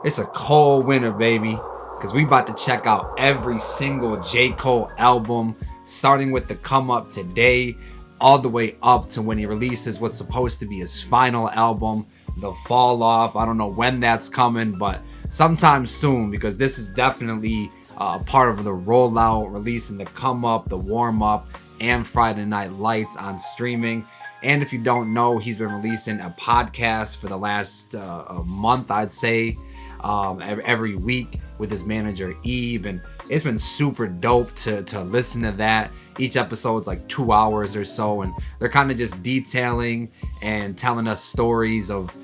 It's a cold winter, baby, because we about to check out every single J. Cole album, starting with the Come Up Today, all the way up to when he releases what's supposed to be his final album, The Fall Off. I don't know when that's coming, but sometime soon, because this is definitely part of the rollout, releasing the Come Up, the Warm Up, and Friday Night Lights on streaming. And if you don't know, he's been releasing a podcast for the last month, I'd say, every week with his manager Eve, and it's been super dope to listen to that. Each episode's like 2 hours or so, and they're kind of just detailing and telling us stories of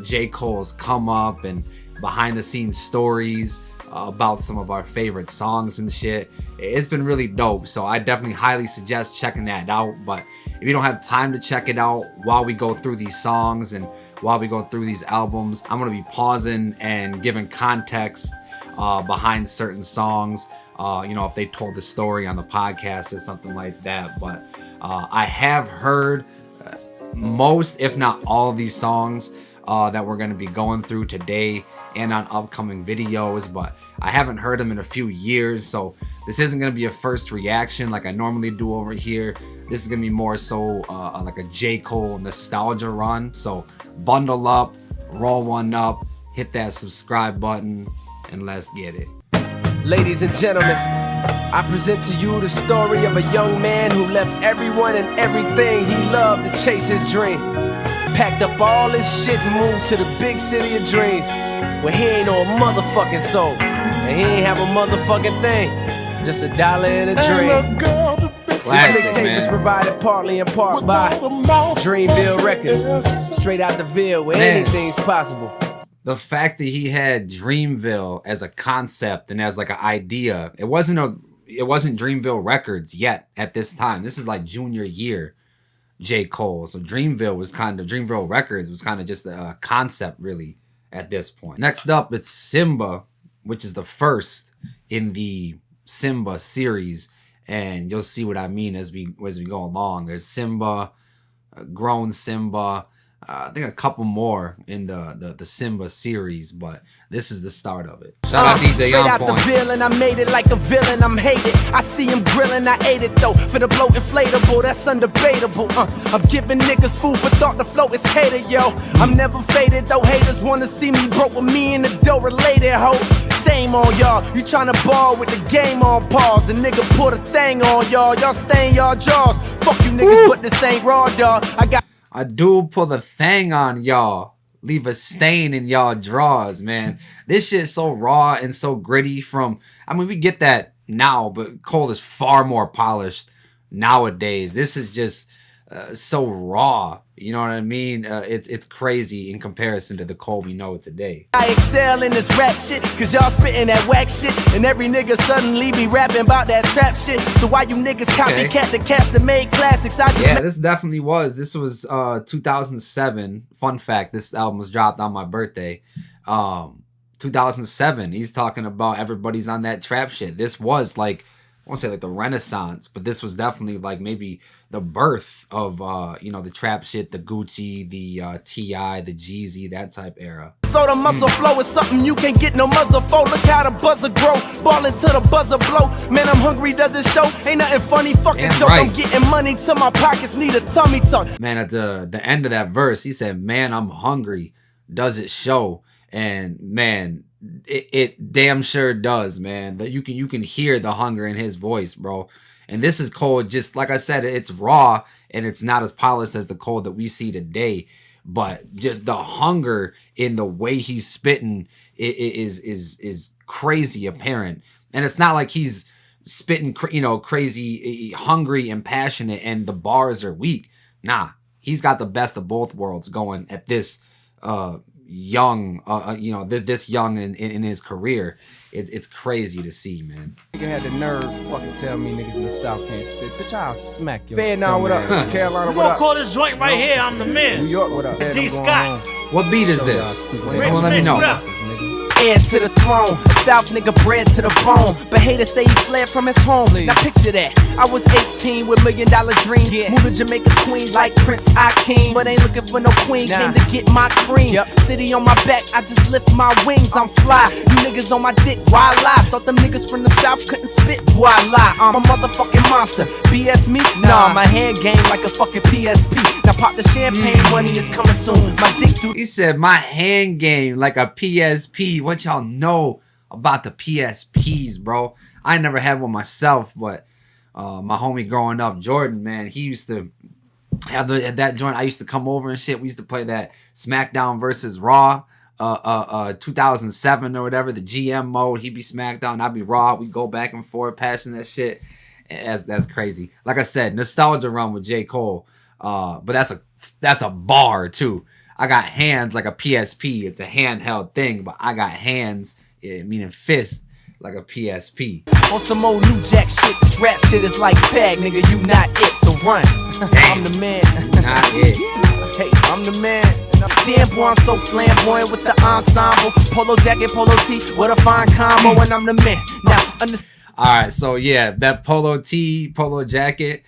J. Cole's come up and behind the scenes stories about some of our favorite songs and shit. It's been really dope, so I definitely highly suggest checking that out. But if you don't have time to check it out while we go through these songs and while we go through these albums, I'm gonna be pausing and giving context behind certain songs, if they told the story on the podcast or something like that. But I have heard most, if not all, of these songs that we're going to be going through today and on upcoming videos, but I haven't heard them in a few years, so this isn't going to be a first reaction like I normally do over here. This is going to be more so like a J. Cole nostalgia run. So bundle up, roll one up, hit that subscribe button, and let's get it. Ladies and gentlemen, I present to you the story of a young man who left everyone and everything he loved to chase his dream. Packed up all his shit and moved to the big city of dreams, where he ain't know a motherfucking soul, and he ain't have a motherfucking thing, just $1 and a dream. Classic, This mixtape man. is provided partly in part by Dreamville Records, straight out the Ville, where Man. anything's possible. The fact that he had Dreamville as a concept and as like an idea, it wasn't Dreamville Records yet at this time. This is like junior year J. Cole. So Dreamville Records was kind of just a concept really at this point. Next up, it's Simba, which is the first in the Simba series. And you'll see what I mean as we go along. There's Simba, Grown Simba, I think a couple more in the Simba series, but this is the start of it. Shout out DJ Straight out the Point. villain, I made it like a villain, I'm hated. I see him grilling, I ate it though. For the blow inflatable, that's undebatable. I'm giving niggas food for thought, the flow is catered, yo. I'm never faded though, haters wanna see me broke with me in the dough related, ho. Shame on y'all, you tryna ball with the game on pause. A nigga put a thing on y'all, y'all stain y'all jaws. Fuck you niggas, but this ain't raw, dawg. I do pull the thing on y'all. Leave a stain in y'all drawers, man. This shit's so raw and so gritty we get that now, but Cole is far more polished nowadays. This is just so raw. You know what I mean? It's crazy in comparison to the Cole we know today. I excel in this rap shit, cause y'all spitting that whack shit, and every nigga suddenly be rapping about that trap shit. So why you niggas copycat the cats that made classics? This definitely was. This was 2007. Fun fact, this album was dropped on my birthday. 2007. He's talking about everybody's on that trap shit. This was like, I won't say like the Renaissance, but this was definitely like maybe the birth of the trap shit, the Gucci, the T.I., the Jeezy, that type era. So the muscle flow is something you can't get no muzzle for. Look how the buzzer grow, ballin' to the buzzer blow. Man, I'm hungry, does it show? Ain't nothing funny, fucking joke. Right. I'm getting money till my pockets need a tummy tuck. Man, at the end of that verse, he said, "Man, I'm hungry, does it show?" And man, it damn sure does, man. That you can hear the hunger in his voice, bro. And this is Cole, just like I said, it's raw and it's not as polished as the Cole that we see today. But just the hunger in the way he's spitting is crazy apparent. And it's not like he's spitting, crazy, hungry and passionate and the bars are weak. Nah, he's got the best of both worlds going at this young, this young in his career. It's crazy to see, man. Nigga had the nerve to fucking tell me niggas in the South can't spit. Bitch, I'll smack you. Vietnam, what up? Carolina, You what gonna up? call this joint right here? I'm the man. New York, what up? D. Scott. What beat is this? Rich Someone let me Rich, know. what up? heir to the throne. A South nigga bred to the bone, but haters say he fled from his home. Now picture that, I was 18 with $1 million dreams. Moved to Jamaica, Queens like Prince Akeem, but ain't looking for no queen, came to get my cream. City on my back, I just lift my wings, I'm fly. You niggas on my dick, why lie? Thought them niggas from the South couldn't spit, voila. I'm a motherfucking monster, BS me? Nah, my hand game like a fucking PSP. Now pop the champagne, money is coming soon. My dick do. He said my hand game like a PSP. What y'all know about the PSPs, bro? I never had one myself, but my homie growing up, Jordan, man, he used to have that joint. I used to come over and shit. We used to play that SmackDown versus Raw 2007 or whatever, the GM mode. He'd be SmackDown, I'd be Raw. We'd go back and forth passing that shit. That's crazy. Like I said, nostalgia run with J. Cole. But that's a bar too. I got hands like a PSP. It's a handheld thing, but I got hands, meaning fist, like a PSP. On some old New Jack shit, this rap shit is like tag, nigga, you not it, so run. I'm the man. Not it. Hey, I'm the man. Damn boy, I'm so flamboyant with the ensemble. Polo jacket, polo tee, what a fine combo, and I'm the man. Now, understand. Alright, so yeah, that polo tee, polo jacket.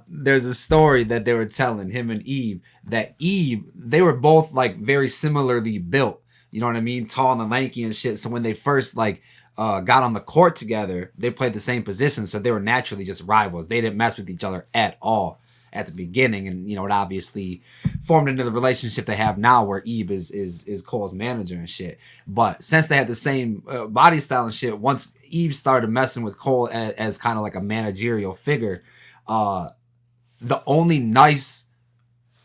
There's a story that they were telling, him and Eve, that Eve, they were both like very similarly built, you know what I mean, tall and lanky and shit. So when they first like got on the court together, they played the same position, so they were naturally just rivals. They didn't mess with each other at all at the beginning, and you know, it obviously formed into the relationship they have now, where Eve is Cole's manager and shit. But since they had the same body style and shit, once Eve started messing with Cole as kind of like a managerial figure, the only nice,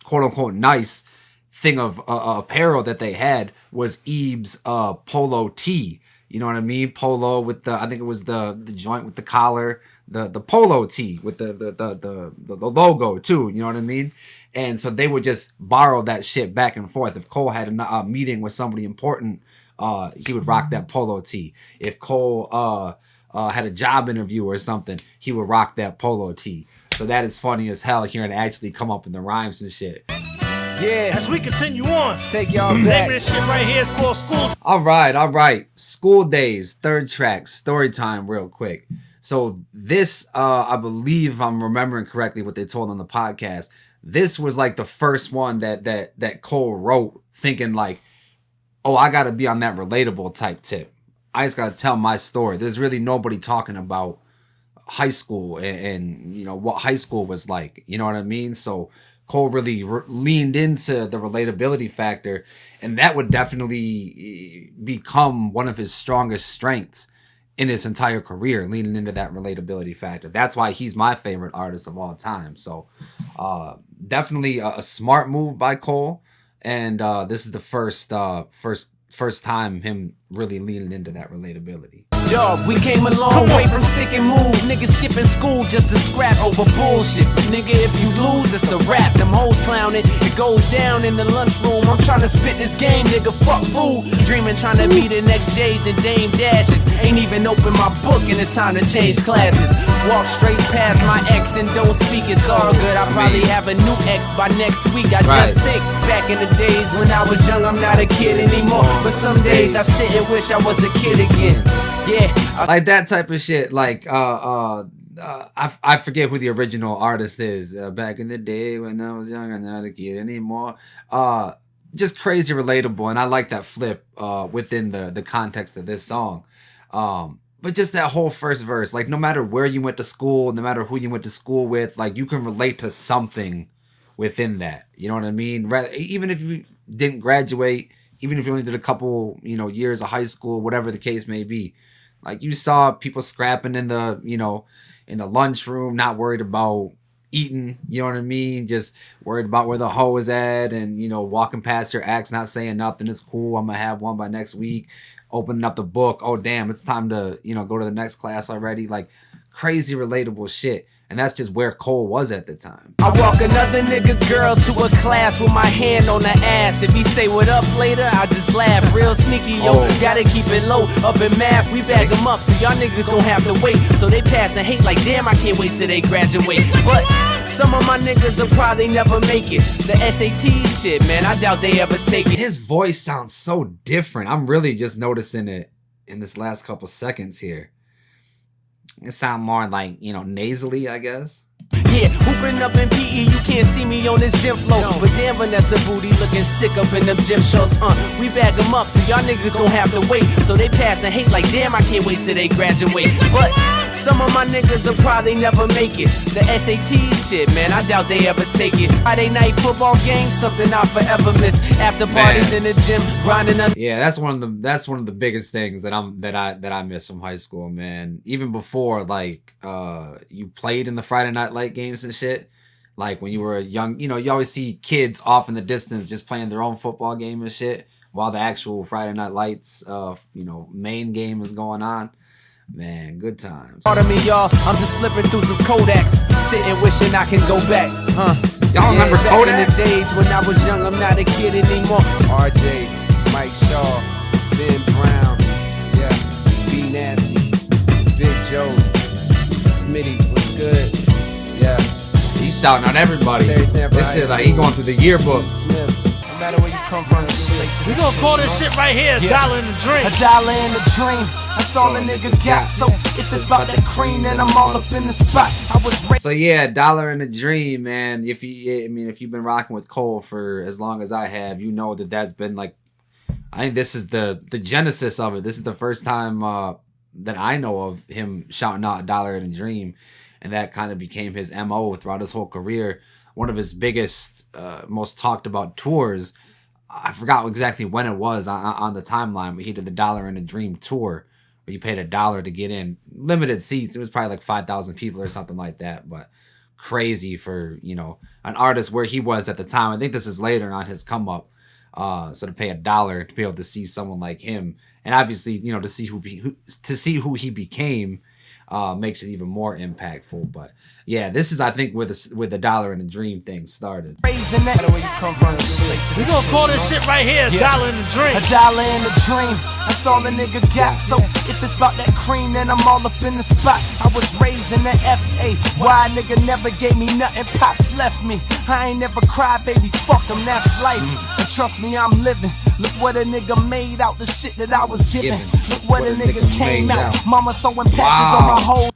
quote unquote nice thing of apparel that they had was Eve's polo tee. You know what I mean? Polo with the, I think it was the joint with the collar, the polo tee with the logo too. You know what I mean? And so they would just borrow that shit back and forth. If Cole had a meeting with somebody important, he would rock that polo tee. If Cole had a job interview or something, he would rock that polo tee. So that is funny as hell hearing it actually come up in the rhymes and shit. Yeah, as we continue on, take y'all back. The name of this shit right here is called School. All right. School Days, third track, story time real quick. So this, I believe I'm remembering correctly what they told on the podcast. This was like the first one that Cole wrote thinking like, oh, I got to be on that relatable type tip. I just got to tell my story. There's really nobody talking about high school and you know, what high school was like. You know what I mean? So Cole really leaned into the relatability factor, and that would definitely become one of his strongest strengths in his entire career, leaning into that relatability factor. That's why he's my favorite artist of all time. So definitely a smart move by Cole, and this is the first time him really leaning into that relatability. Yo, we came a long way from stick and move. Niggas skipping school just to scrap over bullshit. Nigga, if you lose, it's a rap. Them hoes clowning, it goes down in the lunchroom. I'm trying to spit this game, nigga, fuck food. Dreaming, trying to be the next J's and Dame Dashes. Ain't even open my book and it's time to change classes. Walk straight past my ex and don't speak, it's all good. I probably have a new ex by next week. I just think back in the days when I was young, I'm not a kid anymore. But some days I sit and wish I was a kid again. Yeah, like that type of shit. Like I forget who the original artist is. Back in the day when I was young, I'm not a kid anymore. Just crazy relatable, and I like that flip within the context of this song. But just that whole first verse, like no matter where you went to school, no matter who you went to school with, like you can relate to something within that. You know what I mean? Even if you didn't graduate, even if you only did a couple, years of high school, whatever the case may be. Like you saw people scrapping in the lunchroom, not worried about eating, you know what I mean? Just worried about where the hoe is at and, walking past your ex, not saying nothing. It's cool. I'm going to have one by next week. Opening up the book. Oh, damn, it's time to, go to the next class already. Like crazy relatable shit. And that's just where Cole was at the time. I walk another nigga girl to a class with my hand on the ass. If he say what up later, I just laugh. Real sneaky, yo, gotta keep it low. Up in math, we bag them up, so y'all niggas gon' have to wait. So they pass and hate like, damn, I can't wait till they graduate. But Some of my niggas will probably never make it. The SAT shit, man, I doubt they ever take it. His voice sounds so different. I'm really just noticing it in this last couple seconds here. It sounds more like, you know, nasally, I guess. Yeah, hooping up in PE, you can't see me on this gym floor. But damn, Vanessa Booty looking sick up in them gym shows. We bag them up, so y'all niggas gon' have to wait. So they pass and hate like, damn, I can't wait till they graduate. But some of my niggas will probably never make it. The SAT shit, man, I doubt they ever take it. Friday night football games, something I forever miss. After parties in the gym, grinding up. Yeah, that's one of the biggest things that I miss from high school, man. Even before, like, you played in the Friday night light games and shit. Like when you were young, you know, you always see kids off in the distance just playing their own football game and shit while the actual Friday night lights, you know, main game is going on. Man, good times. Pardon me, y'all. I'm just flipping through some Kodaks, sitting wishing I can go back. Y'all remember Kodak days when I was young? I'm not a kid anymore. RJ, Mike Shaw, Ben Brown, yeah, B Nasty, Big Joe, Smitty was good, yeah. He's shouting out everybody. This shit like he going through the yearbook. No matter where you come from, we gonna call this shit right here a dollar in the dream. A dollar in the dream. That's all a nigga got. So if it's about that cream, then I'm all up in the spot. I was raised. So yeah, dollar in the dream, man. If you've been rocking with Cole for as long as I have, you know that's been like, I think this is the genesis of it. This is the first time that I know of him shouting out a dollar in a dream, and that kind of became his MO throughout his whole career. One of his biggest, most talked about tours. I forgot exactly when it was on the timeline, but he did the Dollar in a Dream tour where you paid $1 to get in. Limited seats. It was probably like 5,000 people or something like that, but crazy for, you know, an artist where he was at the time. I think this is later on his come up. So to pay $1 to be able to see someone like him, and obviously, you know, to see who he became, makes it even more impactful. But yeah, this is, I think, where the Dollar in a Dream thing started. Where you come from, we gonna call this shit right here a dollar in the dream. A dollar in the dream. That's all a nigga got. So if it's about that cream, then I'm all up in the spot. I was raised in the FA. Why a nigga never gave me nothing? Pops left me. I ain't never cried, baby. Fuck him, that's life. And trust me, I'm living. Look what a nigga made out the shit that I was given. Look what a nigga came out. Mama sewing patches on my whole.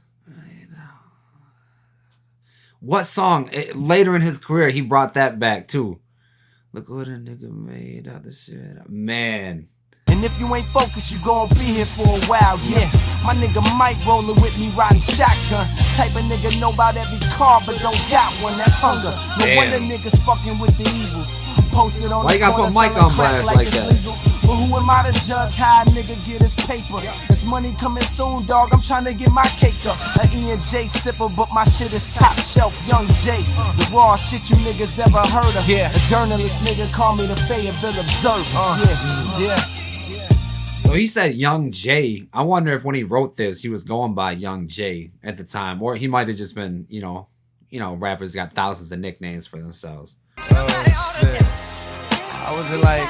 What song? Later in his career, he brought that back too. Look what a nigga made out the shit. Man. And if you ain't focused, you gon' be here for a while, yeah. My nigga Mike rollin' with me riding shotgun. Type of nigga know about every car, but don't got one, that's hunger. No wonder niggas fucking with the evil. Posted on why you gotta put Mike on blast like that? Legal. But who am I to judge how a nigga get his paper? It's money coming soon, dog, I'm trying to get my cake up. An E&J sipper, but my shit is top shelf, Young J. The raw shit you niggas ever heard of. A journalist nigga call me the Fayetteville Observer. Yeah. So he said Young J. I wonder if when he wrote this, he was going by Young J at the time, or he might have just been, you know, rappers got thousands of nicknames for themselves. Oh shit! I was in like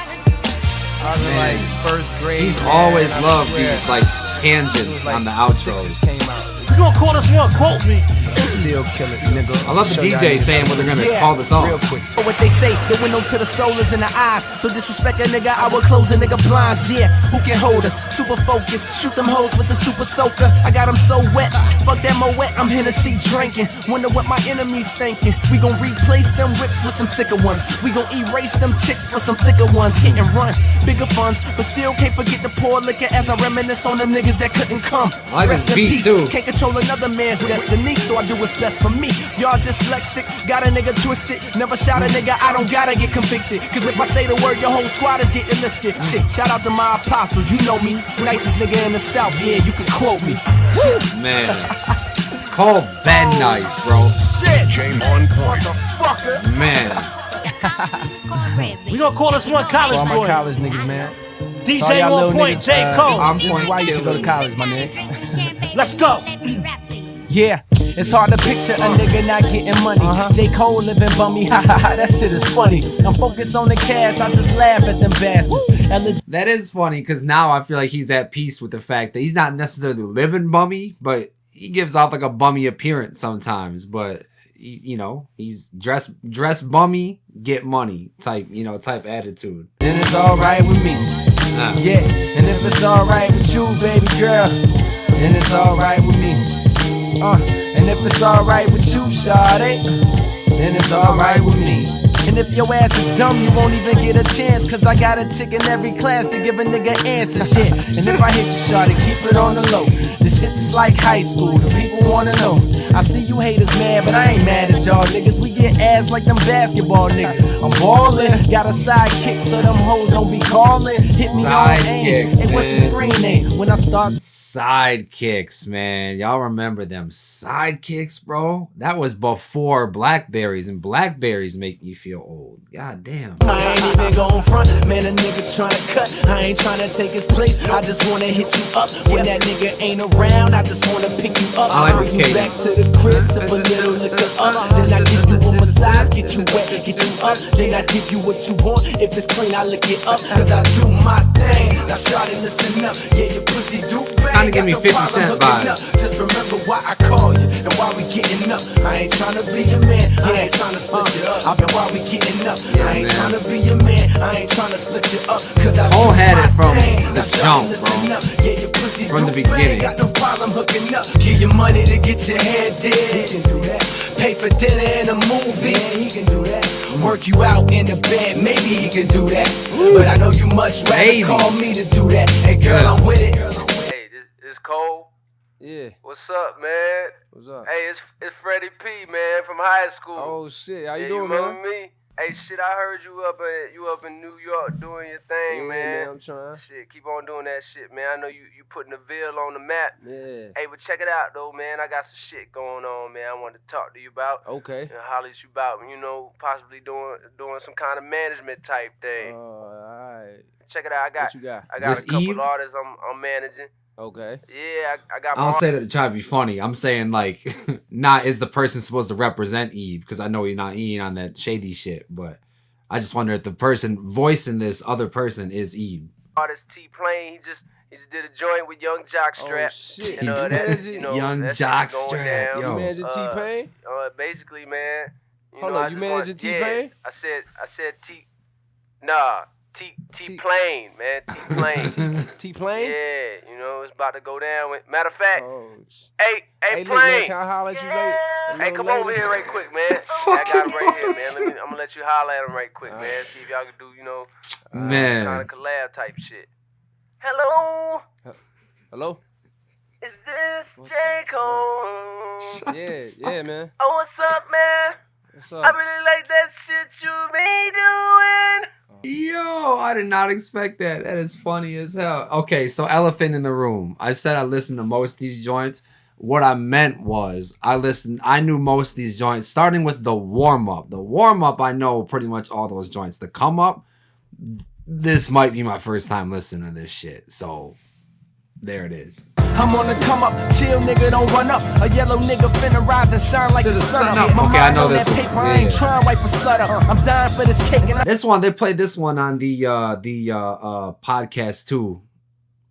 first grade. He's always loved these like tangents on the outros. We gonna call this one Quote Me. Still kill it, nigga. I love the DJ saying what they're gonna call this on. Real quick. What they say, the window to the soul is in the eyes. So disrespect a nigga, I will close a nigga blinds. Yeah, who can hold us? Super focused, shoot them hoes with the super soaker. I got them so wet, fuck that mo wet. I'm Hennessy drinking. Wonder what my enemies thinking. We gon' replace them whips with some sicker ones. We gon' erase them chicks for some thicker ones. Hit and run, bigger funds, but still can't forget the poor liquor as I reminisce on them niggas that couldn't come. I like Rest in beat peace. too. Can't control another man's destiny, so I do what's best for me. Y'all dyslexic, got a nigga twisted. Never shout a nigga, I don't gotta get convicted. Cause if I say the word, your whole squad is getting lifted. Shit, shout out to my apostles, you know me. Nicest nigga in the South, yeah, you can quote me. Shit. Man. Call Ben nice, bro. Shit. Game on point. Motherfucker. Man. We gonna call this one College All my Boy. college niggas, man. DJ on point, niggas, J. Cole. This is why you should go to college, my nigga. Let's go. Yeah, it's hard to picture a nigga not getting money. J. Cole living bummy, ha ha ha, that shit is funny. I'm focused on the cash, I just laugh at them bastards. That is funny because now I feel like he's at peace with the fact that he's not necessarily living bummy, but he gives off like a bummy appearance sometimes. But he's dress bummy, get money type attitude. Then it's alright with me. Yeah, and if it's alright with you, baby girl, then it's alright with me. And if it's alright with you, shawty, then it's alright with me. And if your ass is dumb, you won't even get a chance, cause I got a chick in every class to give a nigga answers, yeah. And if I hit you, shawty, keep it on the low. This shit just like high school, the people wanna know. I see you haters mad, but I ain't mad at y'all niggas. We get ass like them basketball niggas. I'm ballin', got a sidekick so them hoes don't be calling. Hit me on aim, hey, what's your screen name? When I start sidekicks, man, y'all remember them sidekicks, bro? That was before Blackberries, and Blackberries make you feel old. God damn. I ain't even going front, man. A nigga tryna cut. I ain't tryna take his place. I just wanna hit you up. When that nigga ain't around, I just wanna pick you up. I like bring you back to the crib, sip a little liquor up. Then I give you a massage, get you wet, get you up. Then I give you what you want. If it's clean, I lick it up. Cause I do my thing. Now shawty, listen up. Yeah, your pussy do bang. Trying to give me 50 Cent vibes. Just remember why I call you and why we getting up. I ain't tryna be your man. I ain't tryna split you up. And why we getting up. I ain't tryna be your man. I ain't tryna split you up. Cause I Cole had it from the jump, bro. Yeah, your pussy from the beginning. Got no problem hooking up. Give you money to get your hair did. He can do that. Pay for dinner and a movie. Yeah, he can do that. Work you out in the bed. Maybe he can do that. But I know you much rather call me to do that. Hey girl, I'm with it. Hey, this Cole. Yeah. What's up, man? What's up? Hey, it's Freddie P, man, from high school. Oh shit, how you Yeah, doing, you remember man? me? Hey, shit, I heard you up in New York doing your thing, Yeah, man. I'm trying. Shit, keep on doing that shit, man. I know you putting the Ville on the map. Yeah. Hey, but check it out though, man. I got some shit going on, man. I wanted to talk to you about. Okay. And holler at you about, possibly doing some kind of management type thing. Alright. Check it out. What you got? I got Is a this couple Eve? artists I'm managing. Okay. Yeah, I got. I don't say that to try to be funny. I'm saying like, not is the person supposed to represent Eve, because I know he ain't on that shady shit. But I just wonder if the person voicing this other person is Eve. Artist T-Plane, he just did a joint with Young Jockstrap. Oh shit. And, Young that shit's Jockstrap, going down. yo. You managing T-Pain? Basically, man. Hold on, you managing T-Pain? I said T-Plane, man. T-Plane. T-Plane? Yeah, it's about to go down. Matter of fact, Oh. hey, Hey, look, man, Plane. can I holler at you later? Hey, come over here right quick, man. I got him right here, man. I'm gonna let you holler at him right quick, man. See if y'all can do, Man. kind of collab type shit. Hello? Hello? Is this J. Cole? Yeah, man. Oh, what's up, man? What's I up? really like that shit you be doing. Yo, I did not expect that. That is funny as hell. Okay, so elephant in the room. I said I listened to most of these joints. What I meant was I knew most of these joints, starting with the warm-up. The warm-up, I know pretty much all those joints. The come-up, this might be my first time listening to this shit. So, there it is. I'm on the come up, chill nigga, don't run up. A yellow nigga finna rise and shine like the sun up. My Okay, I mind know on this that one. paper, I ain't trying to wipe a slut up. I'm dying for this cake and This one, they played this one on the podcast too.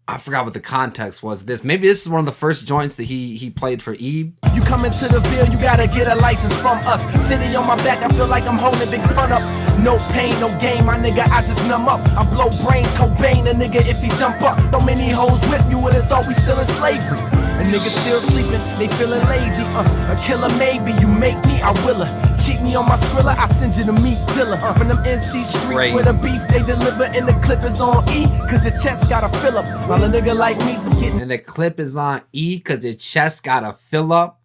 I forgot what the context was. Maybe this is one of the first joints that he played for Eve. you come into the Ville, you gotta get a license from us. City on my back, I feel like I'm holding big pun up. No pain, no gain, my nigga, I just numb up. I blow brains, Cobain, a nigga if he jump up. So many hoes whip, you would've thought we still in slavery. A nigga still sleeping, they feeling lazy. A killer maybe, you make me, I will her. Cheat me on my Skrilla, I send you to meet Dilla. From them NC streets Crazy. where the beef they deliver and the clip is on E, cause your chest gotta fill up. While a nigga like me just getting And the clip is on E because your chest gotta fill up.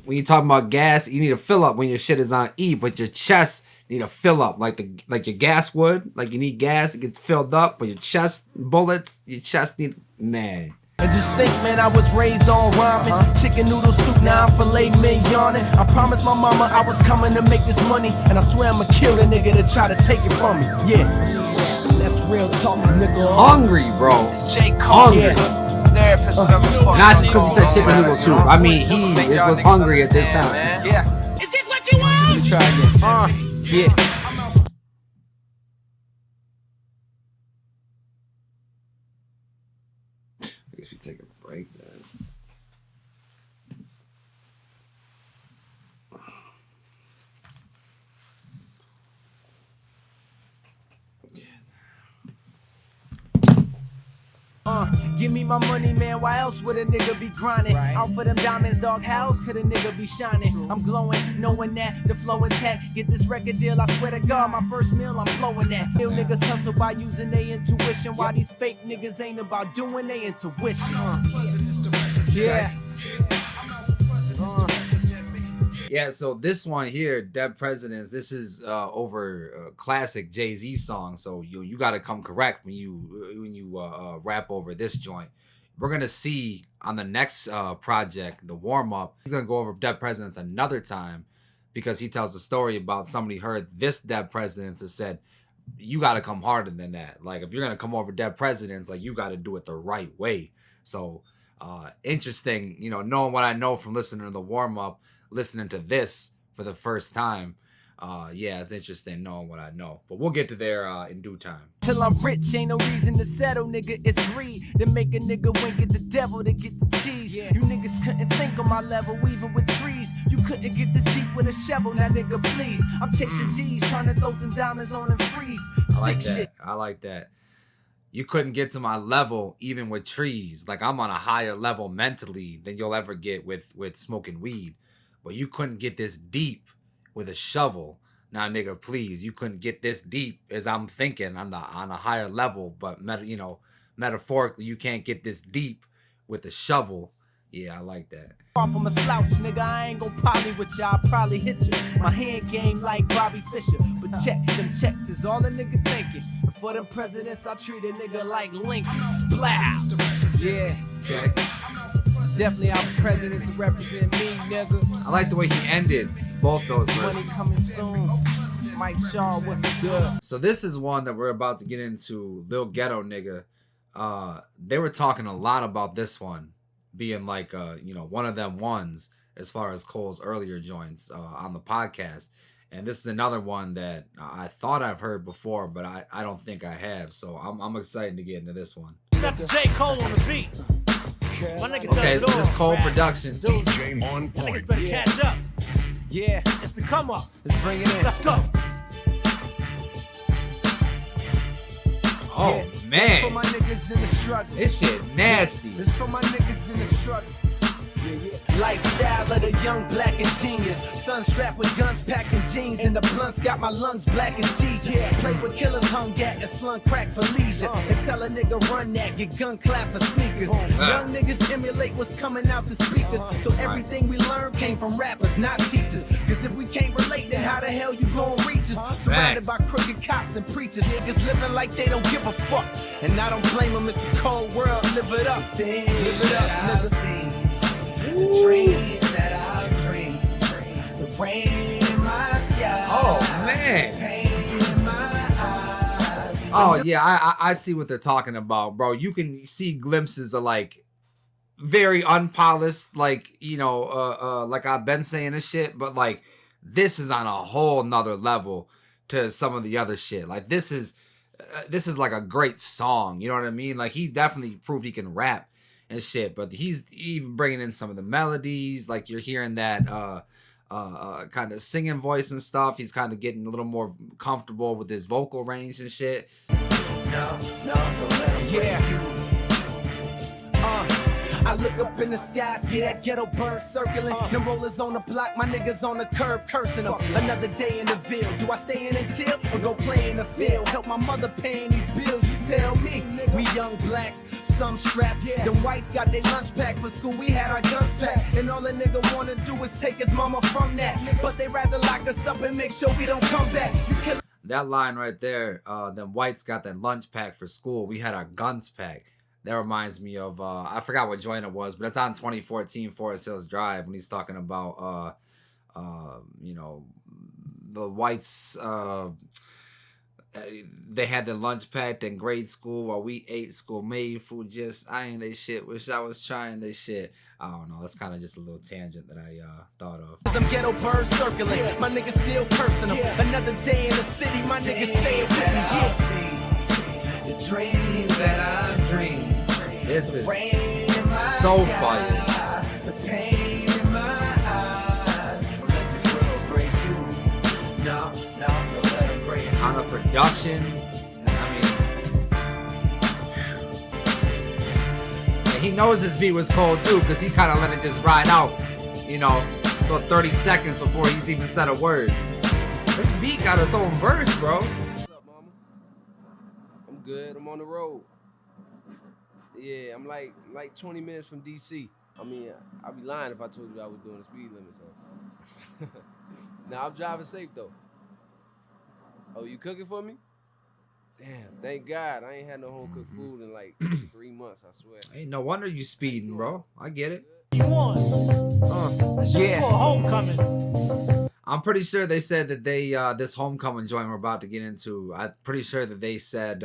When you're talking about gas, you need to fill up when your shit is on E, but your chest need to fill up like your gas would. Like you need gas, it gets filled up, but your chest bullets, your chest need man. And just think, man, I was raised on ramen. Chicken noodle soup, now I'm filet mignon. I promised my mama I was coming to make this money. And I swear I'ma kill the nigga that try to take it from me. Yeah, that's real talk, nigga. Hungry, bro. It's J. Cole, Hungry. therapist, whatever the fuck. Not just because he said chicken noodle soup. I mean, he was hungry at this time. Man. Yeah, Is this what you want? you try this. Yeah. I guess we take a break then. Give me my money, man. Why else would a nigga be grinding? Out for them diamonds, dog. How else could a nigga be shining? I'm glowing, knowing that the flow intact. Get this record deal, I swear to God, my first meal, I'm blowing that. Real niggas hustle by using their intuition, while these fake niggas ain't about doing their intuition. Yeah. Yeah, so this one here, Dead Presidents, this is over a classic Jay-Z song. So you got to come correct when you rap over this joint. We're gonna see on the next project, the warm up. He's gonna go over Dead Presidents another time because he tells a story about somebody heard this Dead Presidents and said, "You got to come harder than that. Like if you're gonna come over Dead Presidents, like you got to do it the right way." So interesting, you know, knowing what I know from listening to the warm up. Listening to this for the first time, yeah, it's interesting knowing what I know. But we'll get to there in due time. Till I'm rich, ain't no reason to settle, nigga. It's greed to make a nigga wink at the devil to get the cheese. You niggas couldn't think on my level, even with trees. You couldn't get this deep with a shovel, now nigga, please. I'm chasing G's, trying to throw some diamonds on and freeze. I like that. I like that. You couldn't get to my level even with trees. Like I'm on a higher level mentally than you'll ever get with smoking weed. But you couldn't get this deep with a shovel. Now, nigga, please, you couldn't get this deep as I'm thinking on a higher level. But metaphorically, you can't get this deep with a shovel. Yeah, I like that. Far from a slouch, nigga, I ain't gon' poly with you. I'll probably hit you. My hand game like Bobby Fischer. But check them checks is all a nigga thinking. And for them presidents, I treat a nigga like Lincoln. Blah. Yeah. Okay. Definitely our presidents who represent me, nigga. I like the way he ended both those Money words. coming soon. Mike Shaw, what's good? So this is one that we're about to get into. Lil Ghetto nigga. They were talking a lot about this one being like one of them ones as far as Cole's earlier joints on the podcast. And this is another one that I thought I've heard before, but I don't think I have. So I'm excited to get into this one. Got the J. Cole on the beat. My nigga Okay, does so it this all, Cole rap. production. DJ on Y'all niggas point. better catch up. Yeah, It's the come up. let's bring it in. Let's go. Oh For man, my niggas in the struggle. this shit nasty. It's for my niggas in the struggle. Lifestyle of the young black and genius. Sun strapped with guns, packing jeans, and the blunts got my lungs black as Jesus. Play with killers, hung at and slung crack for leisure. And tell a nigga run that, get gun clap for sneakers. Young niggas emulate what's coming out the speakers. So everything we learned came from rappers, not teachers. Cause if we can't relate, then how the hell you gon' reach us? Surrounded by crooked cops and preachers. Niggas living like they don't give a fuck. And I don't blame them, it's a cold world, live it up. Live it up, nigga. The dreams that I dream, the rain in my sky. Oh man. Pain in my eyes. Oh yeah, I see what they're talking about, bro. You can see glimpses of like very unpolished, like like I've been saying this shit, but like this is on a whole nother level to some of the other shit. Like this is like a great song. You know what I mean? Like he definitely proved he can rap and shit, but he's even bringing in some of the melodies. Like you're hearing that kind of singing voice and stuff. He's kind of getting a little more comfortable with his vocal range and shit. No, yeah. I look up in the sky, see that ghetto bird circling. Them rollers on the block, my niggas on the curb cursing them. Another day in the Ville. Do I stay in and chill or go play in the field? Help my mother paying these bills, you tell me. We young black, some strapped. Them whites got their lunch pack for school, we had our guns packed. And all a nigga wanna do is take his mama from that. But they rather lock us up and make sure we don't come back. You kill That line right there, them whites got that lunch pack for school, we had our guns packed. That reminds me of, I forgot what joint it was, but it's on 2014 Forest Hills Drive when he's talking about, the whites, they had the lunch packed in grade school while we ate school made food, just eyeing they shit, wish I was trying they shit. I don't know, that's kind of just a little tangent that I thought of. Some ghetto birds circling, my niggas still cursing them. Another day in the city, my niggas say it with me. The dreams that I dream. This is so fire. The pain in my eyes. Let this world break you. No, let it break you. On the production, I mean, he knows this beat was cold too, because he kind of let it just ride out, you know, go 30 seconds before he's even said a word. This beat got its own verse, bro. What's up, mama? I'm good. I'm on the road. Yeah, I'm like 20 minutes from DC. I mean, I'd be lying if I told you I was doing the speed limit, so. Now, I'm driving safe, though. Oh, you cooking for me? Damn, thank God. I ain't had no home-cooked food in like 3 months, I swear. Ain't no wonder you speeding, bro. I get it. You want? This is for homecoming. I'm pretty sure they said that they, this homecoming joint we're about to get into, I'm pretty sure that they said,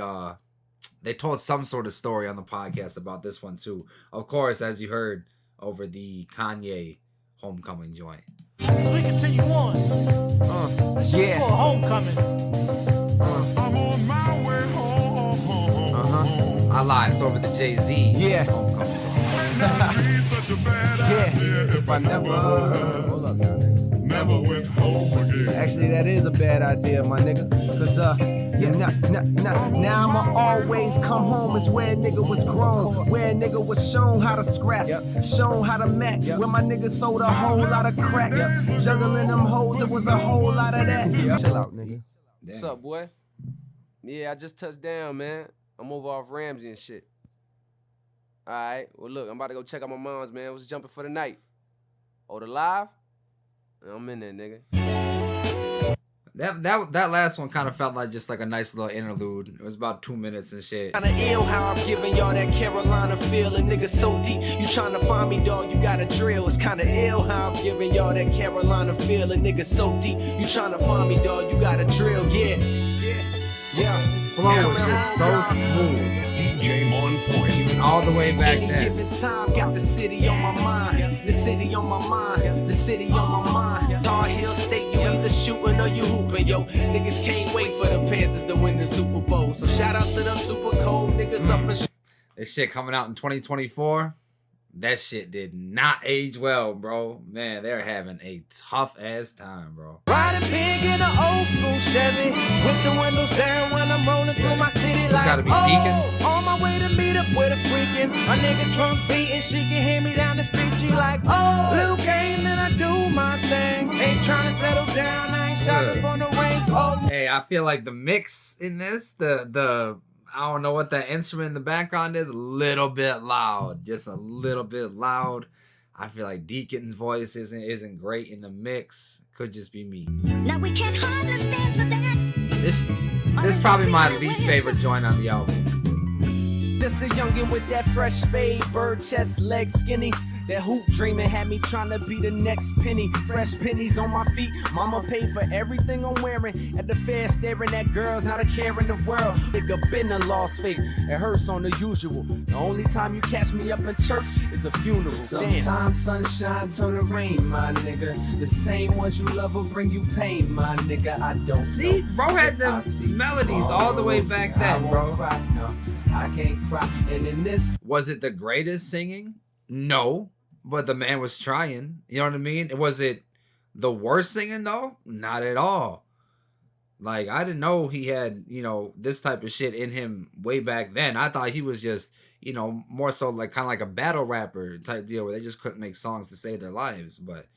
they told some sort of story on the podcast about this one too. Of course, as you heard over the Kanye homecoming joint. We continue on. This is for homecoming. I'm on my way home. I lied. It's over the Jay-Z Yeah. homecoming joint. Such a bad Yeah, idea if I never, Hold up, now, nigga. never went home again. actually that is a bad idea, my nigga. Cause yeah, now I'ma always come home is where a nigga was grown, where a nigga was shown how to scrap, shown how to mac, where my nigga sold a whole lot of crack, juggling them hoes, it was a whole lot of that. Chill out, nigga. Damn. What's up, boy? Yeah, I just touched down, man. I'm over off Ramsey and shit. All right. Well, look, I'm about to go check out my mom's, man. What's jumping for the night? Oh, the live? I'm in there, nigga. That last one kind of felt like just like a nice little interlude. It was about 2 minutes and shit. Kinda ill how I'm giving y'all that Carolina feel. A nigga so deep, you tryna find me, dog, you gotta drill. It's kinda ill how I'm giving y'all that Carolina feel. A nigga so deep, you tryna find me, dog, you gotta drill. Yeah. Flow was just so smooth. Game on point. Even all the way back Any then. given time, got the city on my mind. The city on my mind. The city on my mind. Tar Hill State, you either shooting or you hooping, yo. Niggas can't wait for the Panthers to win the Super Bowl. So shout out to them super cold niggas up in This shit coming out in 2024. That shit did not age well, bro. Man, they're having a tough ass time, bro. Riding big in an old school Chevy, with the windows down when I'm rolling through my city like, gotta be Deacon. on my way to meet up with a freakin'. A nigga trunk beating, she can hear me down the street. She like, oh, little game and I do my thing. Ain't trying to settle down, I ain't shopping for no ring. Oh, Hey, I feel like the mix in this, the I don't know what that instrument in the background is, a little bit loud. Just a little bit loud. I feel like Deacon's voice isn't great in the mix. Could just be me. Now we can't hardly stand for that. This is probably my least favorite joint on the album. This a youngin' with that fresh fade, bird chest, leg skinny. That hoop dreaming had me tryna be the next penny. Fresh pennies on my feet. Mama paid for everything I'm wearing. At the fair staring at girls, not a care in the world. Nigga been a lost faith. It hurts on the usual. The only time you catch me up in church is a funeral. Sometimes sunshine turn to rain, my nigga. The same ones you love will bring you pain, my nigga. I don't See, bro had the melodies all the way back then, bro. I can't cry. And in this Was it the greatest singing? No, but the man was trying. You know what I mean? Was it the worst singing though? Not at all. Like, I didn't know he had, this type of shit in him way back then. I thought he was just, more so like kind of like a battle rapper type deal where they just couldn't make songs to save their lives. But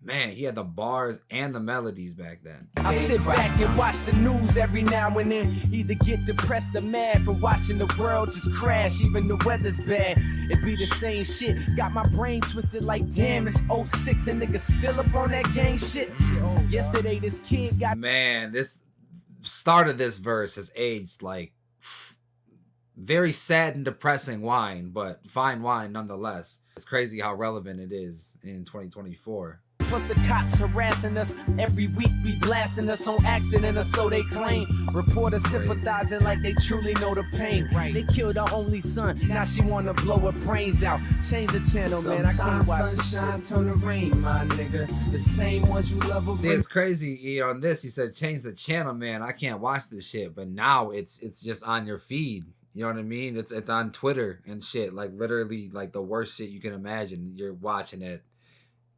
man, he had the bars and the melodies back then. I sit back and watch the news every now and then. Either get depressed or mad for watching the world just crash. Even the weather's bad. It be the same shit. Got my brain twisted like damn, it's 06 and niggas still up on that gang shit. Yesterday this kid got Man, this start of this verse has aged like very sad and depressing wine, but fine wine nonetheless. It's crazy how relevant it is in 2024. plus the cops harassing us. Every week be blasting us on accident or so they claim. Reporters sympathizing like they truly know the pain. They killed her only son, now she wanna blow her brains out. Change the channel, man, I can't watch sunshine turn to rain, my nigga. The same ones you love will See, it's crazy. On this, he said, change the channel, man. I can't watch this shit. But now it's just on your feed. You know what I mean? It's on Twitter and shit. Like, literally, like, the worst shit you can imagine. You're watching at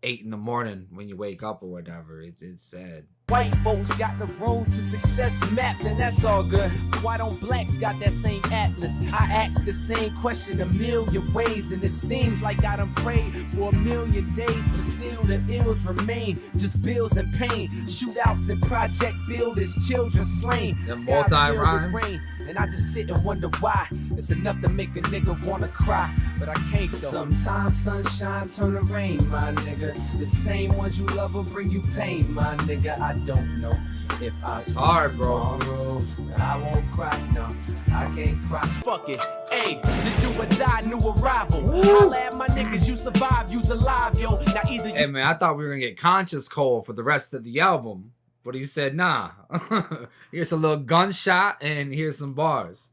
8 in the morning when you wake up or whatever. It's sad. White folks got the road to success mapped, and that's all good. Why don't blacks got that same atlas? I asked the same question a million ways, and it seems like I done prayed for a million days, but still the ills remain. Just bills and pain, shootouts and project builders, children slain. Them Skies filled with multi-rhymes. rain, and I just sit and wonder why. It's enough to make a nigga wanna cry, but I can't though. Sometimes sunshine turn to rain, my nigga. The same ones you love will bring you pain, my nigga. I don't know if I see hard, bro. tomorrow. I won't cry, no, I can't cry. Fuck it, hey, the do or die, new arrival. Holla at my niggas, you survive, you's alive, yo. Now either you Hey man, I thought we were gonna get Conscious Cole for the rest of the album, but he said nah. Here's a little gunshot and here's some bars.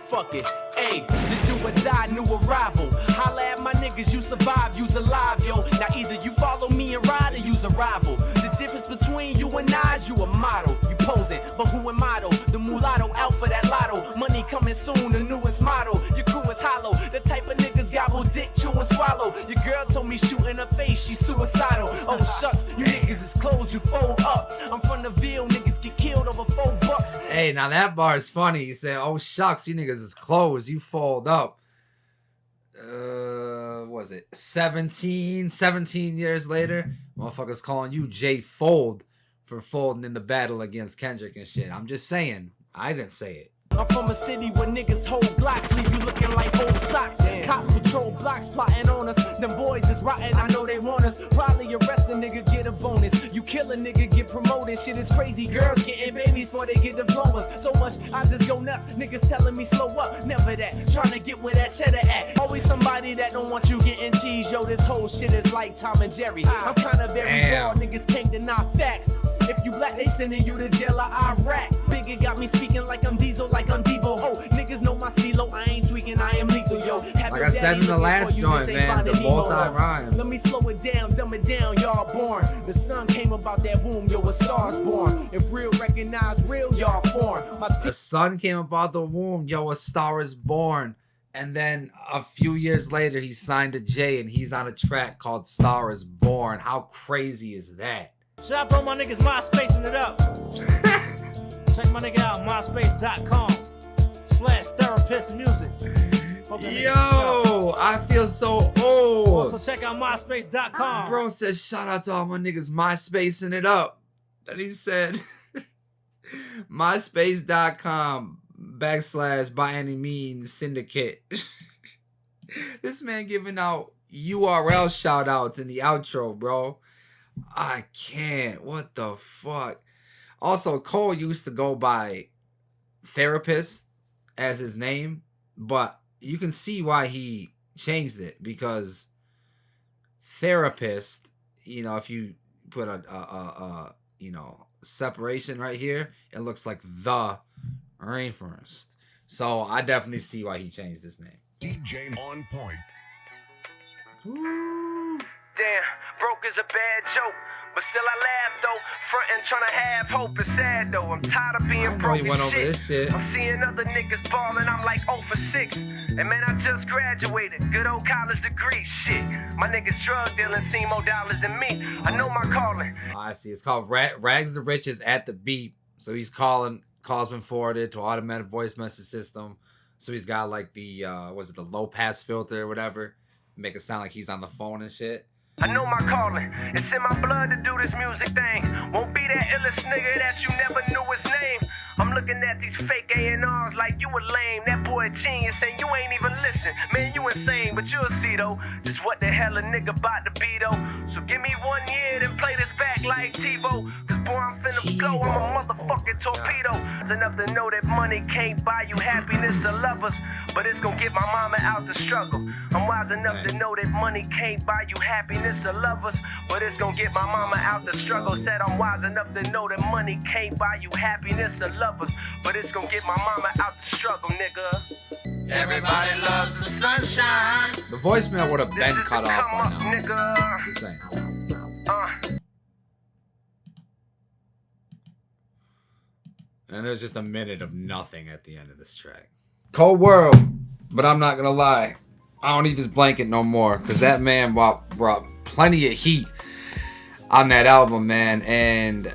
fuck it. Ayy, the do or die, new arrival. Holla at my niggas, you survive, you's alive, yo. Now either you follow me and ride or you's a rival. The difference between you and I is you a model. You posing, but who am I though? The mulatto out for that lotto. Money coming soon, the newest model. Your crew is hollow. The type of niggas gobble dick, chew and swallow. Your girl told me shoot in her face, she's suicidal. Oh shucks, you niggas is closed, you fold up. I'm from the Ville, niggas get killed over $4. Hey, now that bar is funny. You say, oh shucks, you niggas is closed, you fold up. What was it 17 years later, motherfuckers calling you J Fold for folding in the battle against Kendrick and shit. I'm just saying, I didn't say it. I'm from a city where niggas hold Glocks, leave you looking like old socks. Cops patrol blocks, plotting on us. Them boys is rotten, I know they want us. Probably arrest a nigga, get a bonus. You kill a nigga, get promoted. Shit is crazy, girls getting babies before they get diplomas. So much, I just go nuts. Niggas telling me slow up, never that. Trying to get where that cheddar at. Always somebody that don't want you getting cheese. Yo, this whole shit is like Tom and Jerry. I'm kinda very raw, niggas can't deny facts. If you black, they sending you to jail or Iraq. Biggie got me speaking like I'm Diesel, like I'm Devo. Oh, niggas know my stilo, I ain't tweaking, I am lethal, yo. Like I said in the last joint, man, the multi-rhymes. Let me slow it down, dumb it down, y'all born. The sun came about that womb, yo, a star's born. If real recognize real, y'all form. The sun came about the womb, yo, a star is born. And then a few years later, he signed to Jay and he's on a track called Star is Born. How crazy is that? Shout out to all my niggas MySpacing it up. Check my nigga out, myspace.com/therapistmusic. Yo, I feel so old. Also check out myspace.com. Bro said, shout out to all my niggas MySpacing it up. Then he said, myspace.com/by any means syndicate. This man giving out URL shout outs in the outro, bro. I can't. What the fuck? Also, Cole used to go by Therapist as his name, but you can see why he changed it, because Therapist, you know, if you put a you know, separation right here, it looks like the Rainforest. So I definitely see why he changed his name. DJ on point. Damn, broke is a bad joke, but still I laugh though. Frontin' tryna have hope is sad though. I'm tired of being I know broke he went as over this shit. I'm seeing other niggas ballin', I'm like 0 for 6. And man, I just graduated, good old college degree, shit. My niggas drug dealing, see more dollars than me. I know my calling. Oh, I see. It's called Rags the Riches at the Beat. So he's calls been forwarded to automatic voice message system. So he's got like the the low pass filter or whatever, make it sound like he's on the phone and shit. I know my calling. It's in my blood to do this music thing. Won't be that illest nigga that you never knew his name. I'm looking at these fake A&Rs like you a lame. That boy a genius and you ain't even listen. Man, you insane, but you'll see though just what the hell a nigga about to be though. So give me 1 year, then play this back like TiVo. Cause boy, I'm finna blow, I'm a motherfucking torpedo. It's enough to know that money can't buy you happiness or lovers, but it's gonna get my mama out the struggle. I'm wise enough to know that money can't buy you happiness or lovers, but it's gonna get my mama out the struggle. Said I'm wise enough to know that money can't buy you happiness or lovers, but it's gonna get my mama out the struggle, nigga. Everybody loves the sunshine. The voicemail would have been This is cut the off come by up, now. nigga. Just saying. And there's just a minute of nothing at the end of this track. Cold world, but I'm not gonna lie, I don't need this blanket no more, because that man brought plenty of heat on that album, man. And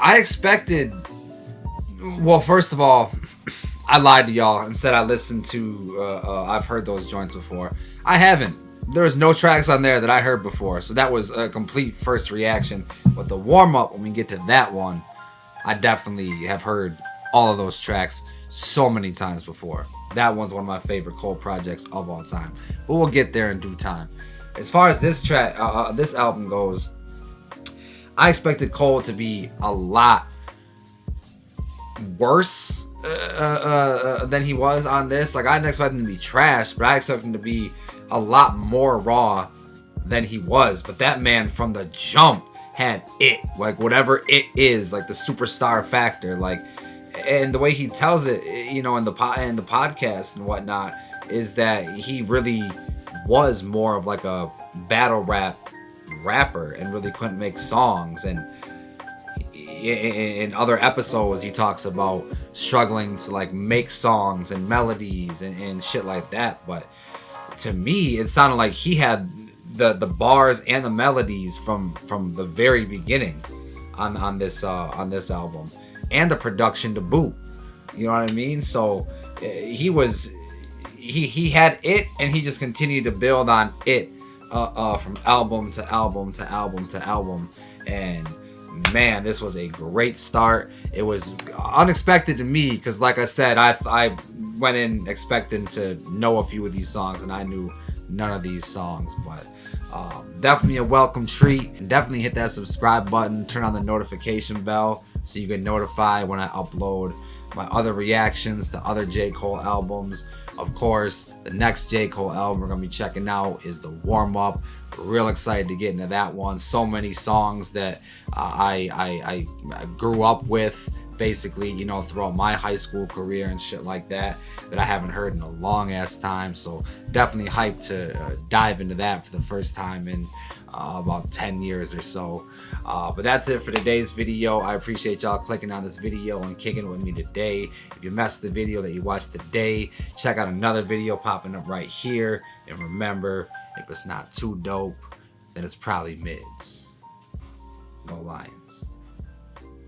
I expected, well, first of all, I lied to y'all and said I listened to, I've heard those joints before. I haven't. There was no tracks on there that I heard before, so that was a complete first reaction. But the warm-up, when we get to that one, I definitely have heard all of those tracks so many times before. That one's one of my favorite Cole projects of all time. But we'll get there in due time. As far as this track, this album goes, I expected Cole to be a lot worse than he was on this. Like, I didn't expect him to be trash, but I expected him to be a lot more raw than he was. But that man from the jump had it, like whatever it is, like the superstar factor, like, and the way he tells it, you know, in the podcast and whatnot, is that he really was more of like a battle rapper and really couldn't make songs. And in other episodes he talks about struggling to like make songs and melodies and shit like that. But to me, it sounded like he had the bars and the melodies from the very beginning on this album, and the production to boot. You know what I mean? So he had it, and he just continued to build on it from album to album to album to album. And man, this was a great start. It was unexpected to me because, like I said, I went in expecting to know a few of these songs, and I knew none of these songs. But definitely a welcome treat. And definitely hit that subscribe button, turn on the notification bell so you get notified when I upload my other reactions to other J. Cole albums. Of course, the next J. Cole album we're going to be checking out is the Warm Up. Real excited to get into that one. So many songs that I grew up with, basically, you know, throughout my high school career and shit like that I haven't heard in a long ass time. So definitely hyped to dive into that for the first time in about 10 years or so. But that's it for today's video. I appreciate y'all clicking on this video and kicking it with me today. If you messed the video that you watched today, check out another video popping up right here. And remember, if it's not too dope, then it's probably mids. Go Lions.